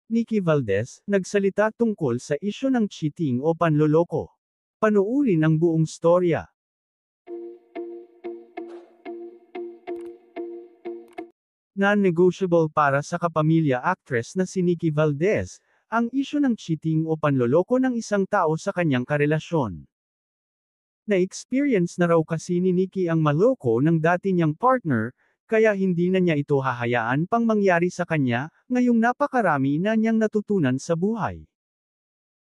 Nikki Valdez, nagsalita tungkol sa isyu ng cheating o panloloko. Panoorin ang buong storya. Non-negotiable para sa kapamilya actress na si Nikki Valdez, ang isyu ng cheating o panloloko ng isang tao sa kanyang karelasyon. Na-experience na raw kasi ni Nikki ang maloko ng dati niyang partner, kaya hindi na niya ito hahayaan pang mangyari sa kanya, ngayong napakarami na niyang natutunan sa buhay.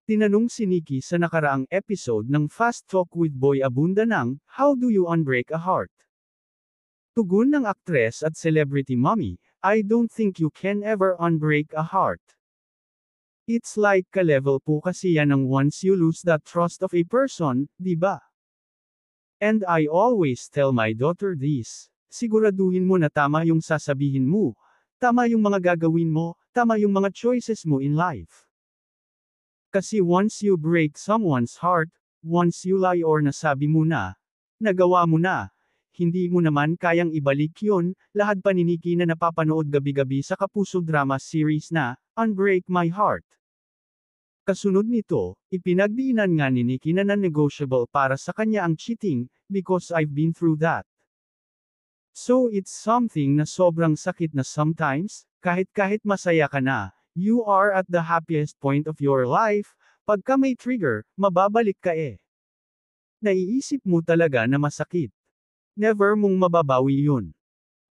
Tinanong si Nikki sa nakaraang episode ng Fast Talk with Boy Abunda ng, How Do You Unbreak a Heart? Tugon ng aktres at celebrity mommy, I don't think you can ever unbreak a heart. It's like ka-level po kasi yan ng once you lose that trust of a person, di ba? And I always tell my daughter this, siguraduhin mo na tama yung sasabihin mo, tama yung mga gagawin mo, tama yung mga choices mo in life. Kasi once you break someone's heart, once you lie or nasabi mo na, nagawa mo na, hindi mo naman kayang ibalik yun, lahad pa ni Nikki na napapanood gabi-gabi sa kapuso drama series na, Unbreak My Heart. Kasunod nito, ipinagdiinan nga ni Nikki na non-negotiable para sa kanya ang cheating, because I've been through that. So it's something na sobrang sakit na sometimes, kahit masaya ka na, you are at the happiest point of your life, pagka may trigger, mababalik ka eh. Naiisip mo talaga na masakit. Never mong mababawi yun.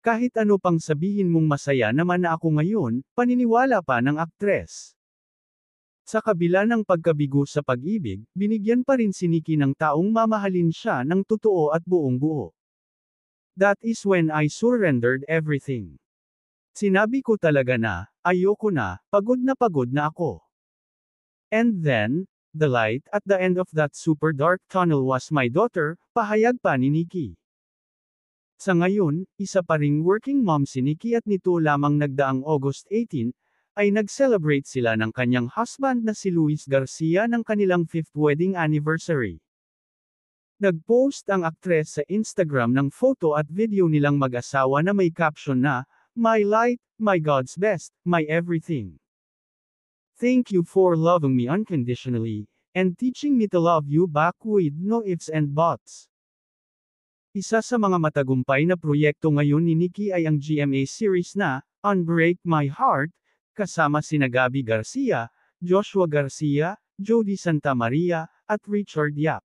Kahit ano pang sabihin mong masaya naman na ako ngayon, paniniwala pa ng aktres. Sa kabila ng pagkabigo sa pag-ibig, binigyan pa rin si Nikki ng taong mamahalin siya ng totoo at buong buo. That is when I surrendered everything. Sinabi ko talaga na, ayoko na pagod na ako. And then, the light at the end of that super dark tunnel was my daughter, pahayag pa ni Nikki. Sa ngayon, isa pa ring working mom si Nikki at nito lamang nagdaang August 18, ay nag-celebrate sila ng kanyang husband na si Luis Garcia ng kanilang 5th wedding anniversary. Nag-post ang aktres sa Instagram ng photo at video nilang mag-asawa na may caption na, My light, my God's best, my everything. Thank you for loving me unconditionally, and teaching me to love you back with no ifs and buts. Isa sa mga matagumpay na proyekto ngayon ni Nikki ay ang GMA series na, Unbreak My Heart, kasama sina Gabby Garcia, Joshua Garcia, Jody Santamaria, at Richard Yap.